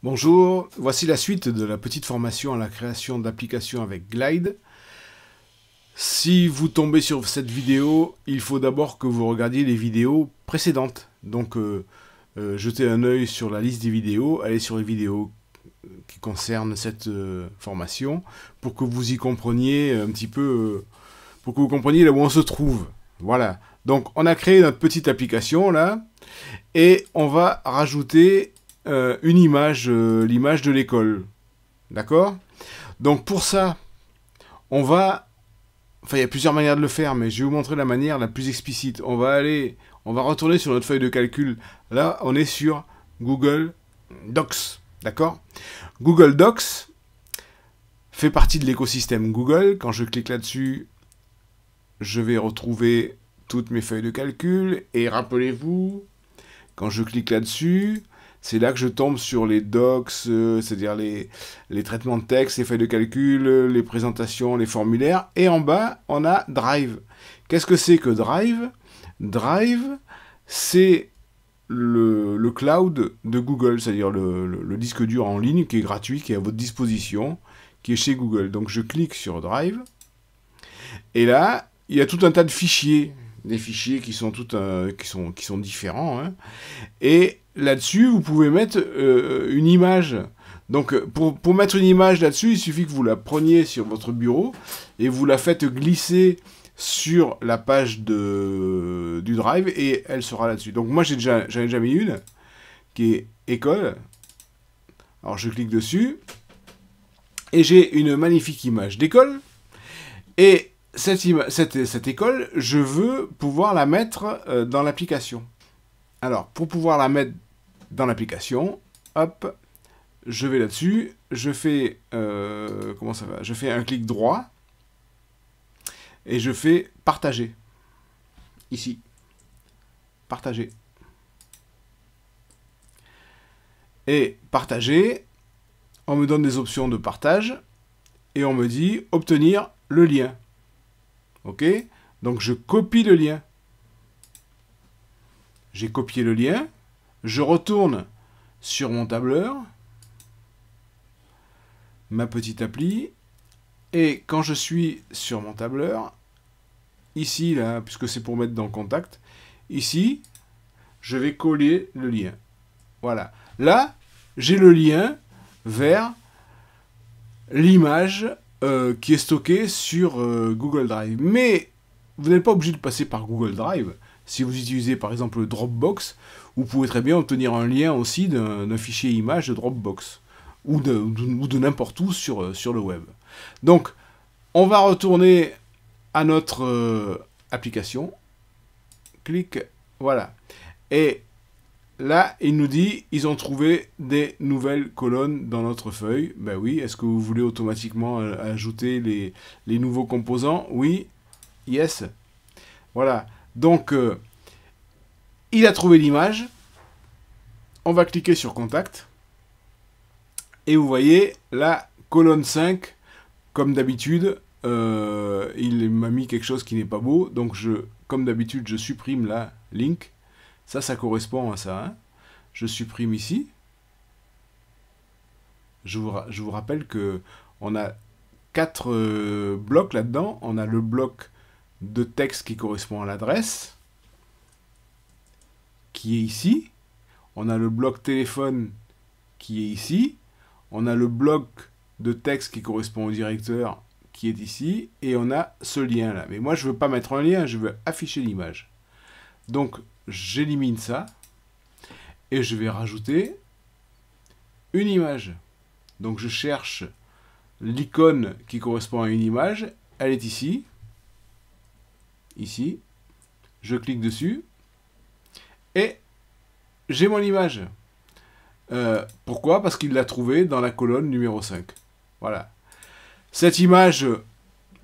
Bonjour, voici la suite de la petite formation à la création d'applications avec Glide. Si vous tombez sur cette vidéo, il faut d'abord que vous regardiez les vidéos précédentes. Donc, jetez un œil sur la liste des vidéos, allez sur les vidéos qui concernent cette formation pour que vous y compreniez un petit peu, pour que vous compreniez là où on se trouve. Voilà. Donc, on a créé notre petite application là, et on va rajouter une image, l'image de l'école. D'accord? Donc pour ça, on va... Enfin, il y a plusieurs manières de le faire, mais je vais vous montrer la manière la plus explicite. On va retourner sur notre feuille de calcul. Là, on est sur Google Docs. D'accord? Google Docs fait partie de l'écosystème Google. Quand je clique là-dessus, je vais retrouver toutes mes feuilles de calcul. Et rappelez-vous, quand je clique là-dessus, c'est là que je tombe sur les docs, c'est-à-dire les traitements de texte, les feuilles de calcul, les présentations, les formulaires. Et en bas, on a Drive. Qu'est-ce que c'est que Drive? Drive, c'est le cloud de Google, c'est-à-dire le disque dur en ligne qui est gratuit, qui est à votre disposition, qui est chez Google. Donc je clique sur Drive. Et là, il y a tout un tas de fichiers. Des fichiers qui sont différents. Hein. Et là-dessus, vous pouvez mettre une image. Donc, pour mettre une image là-dessus, il suffit que vous la preniez sur votre bureau et vous la faites glisser sur la page du Drive et elle sera là-dessus. Donc, moi, j'en ai déjà mis une qui est école. Alors, je clique dessus et j'ai une magnifique image d'école. Et cette école, je veux pouvoir la mettre dans l'application. Alors, pour pouvoir la mettre dans l'application, hop, je vais là-dessus, je fais, comment ça va? Je fais un clic droit, et je fais partager. Ici. Partager. Et partager, on me donne des options de partage, et on me dit obtenir le lien. Ok? Donc je copie le lien. J'ai copié le lien. Je retourne sur mon tableur. Ma petite appli. Et quand je suis sur mon tableur, ici, là, puisque c'est pour mettre dans Contact, ici, je vais coller le lien. Voilà. Là, j'ai le lien vers l'image qui est stocké sur Google Drive. Mais vous n'êtes pas obligé de passer par Google Drive. Si vous utilisez par exemple Dropbox, vous pouvez très bien obtenir un lien aussi d'un fichier image de Dropbox ou de n'importe où sur le web. Donc, on va retourner à notre application. Clic, voilà. Et là, il nous dit, ils ont trouvé des nouvelles colonnes dans notre feuille. Ben oui, est-ce que vous voulez automatiquement ajouter les nouveaux composants? Oui, yes. Voilà. Donc, il a trouvé l'image. On va cliquer sur Contact. Et vous voyez, la colonne 5, comme d'habitude, il m'a mis quelque chose qui n'est pas beau. Donc, comme d'habitude, je supprime la link. Ça correspond à ça. Hein. Je supprime ici. Je vous rappelle qu'on a 4 blocs là-dedans. On a le bloc de texte qui correspond à l'adresse, qui est ici. On a le bloc téléphone qui est ici. On a le bloc de texte qui correspond au directeur qui est ici. Et on a ce lien-là. Mais moi, je ne veux pas mettre un lien, je veux afficher l'image. Donc, j'élimine ça et je vais rajouter une image. Donc je cherche l'icône qui correspond à une image, elle est ici, je clique dessus et j'ai mon image. Pourquoi? Parce qu'il l'a trouvée dans la colonne numéro 5. Voilà. Cette image,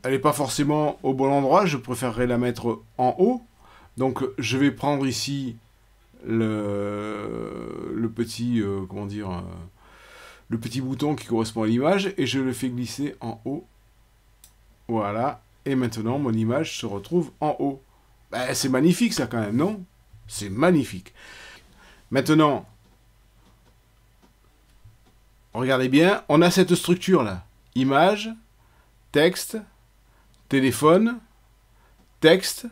elle n'est pas forcément au bon endroit, je préférerais la mettre en haut. Donc je vais prendre ici le petit, comment dire, le petit bouton qui correspond à l'image et je le fais glisser en haut. Voilà. Et maintenant, mon image se retrouve en haut. Ben, c'est magnifique ça quand même, non? C'est magnifique. Maintenant, regardez bien, on a cette structure là. Image, texte, téléphone, texte,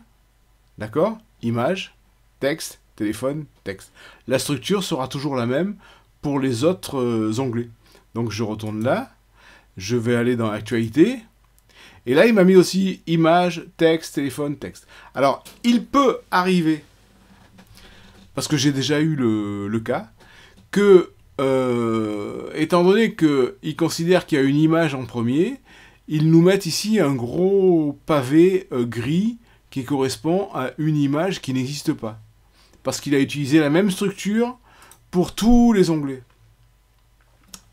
d'accord? Image, texte, téléphone, texte. La structure sera toujours la même pour les autres onglets. Donc je retourne là, je vais aller dans Actualité, et là il m'a mis aussi Image, texte, téléphone, texte. Alors, il peut arriver, parce que j'ai déjà eu le cas, que, étant donné qu'il considère qu'il y a une image en premier, ils nous mettent ici un gros pavé gris qui correspond à une image qui n'existe pas. Parce qu'il a utilisé la même structure pour tous les onglets.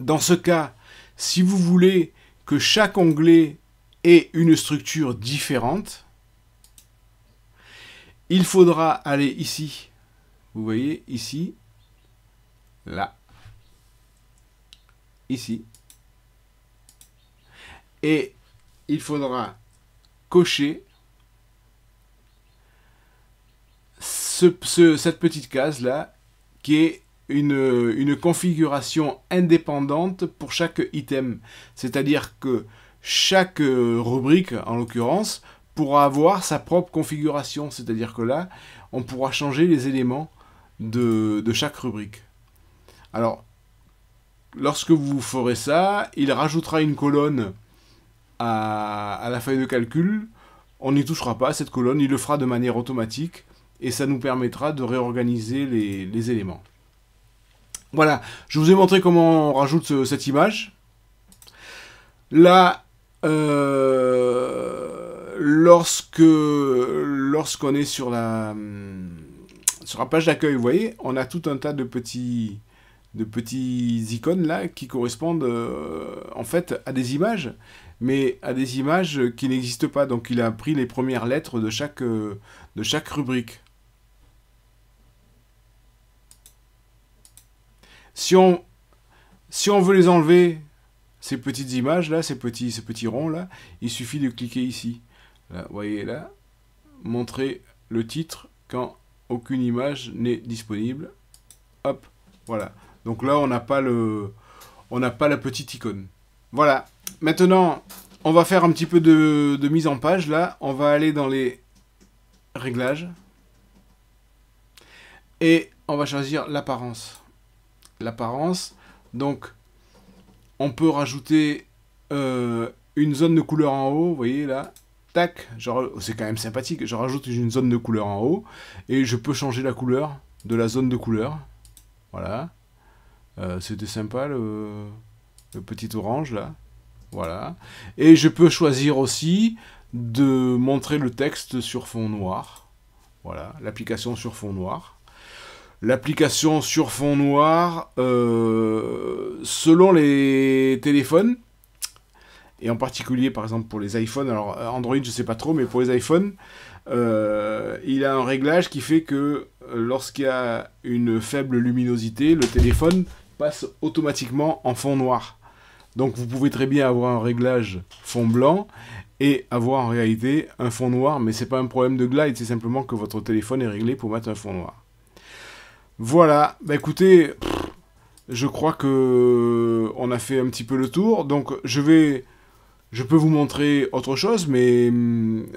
Dans ce cas, si vous voulez que chaque onglet ait une structure différente, il faudra aller ici. Vous voyez, ici, là, ici. Et il faudra cocher cette petite case-là, qui est une configuration indépendante pour chaque item. C'est-à-dire que chaque rubrique, en l'occurrence, pourra avoir sa propre configuration. C'est-à-dire que là, on pourra changer les éléments de chaque rubrique. Alors, lorsque vous ferez ça, il rajoutera une colonne à la feuille de calcul. On n'y touchera pas à cette colonne, il le fera de manière automatique et ça nous permettra de réorganiser les éléments. Voilà, je vous ai montré comment on rajoute cette image. Là, lorsqu'on est sur la page d'accueil, vous voyez, on a tout un tas de petits icônes là qui correspondent en fait à des images, mais à des images qui n'existent pas. Donc il a pris les premières lettres de chaque rubrique. Si on veut les enlever, ces petites images là, ces petits ronds là, il suffit de cliquer ici. Là, vous voyez là, montrer le titre quand aucune image n'est disponible. Hop, voilà. Donc là, on n'a pas la petite icône. Voilà. Maintenant, on va faire un petit peu de mise en page là. On va aller dans les réglages et on va choisir l'apparence. L'apparence. Donc, on peut rajouter une zone de couleur en haut. Vous voyez là. Tac. C'est quand même sympathique. Je rajoute une zone de couleur en haut et je peux changer la couleur de la zone de couleur. Voilà. C'était sympa le petit orange là. Voilà. Et je peux choisir aussi de montrer le texte sur fond noir. Voilà. L'application sur fond noir. L'application sur fond noir, selon les téléphones, et en particulier par exemple pour les iPhones, alors Android je sais pas trop, mais pour les iPhones, il a un réglage qui fait que lorsqu'il y a une faible luminosité, le téléphone passe automatiquement en fond noir. Donc vous pouvez très bien avoir un réglage fond blanc et avoir en réalité un fond noir, mais c'est pas un problème de glide, c'est simplement que votre téléphone est réglé pour mettre un fond noir. Voilà, bah écoutez, je crois que on a fait un petit peu le tour, donc je peux vous montrer autre chose, mais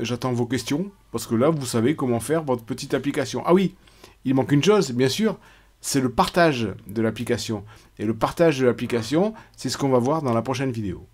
j'attends vos questions, parce que là, vous savez comment faire votre petite application. Ah oui, il manque une chose, bien sûr, c'est le partage de l'application. Et le partage de l'application, c'est ce qu'on va voir dans la prochaine vidéo.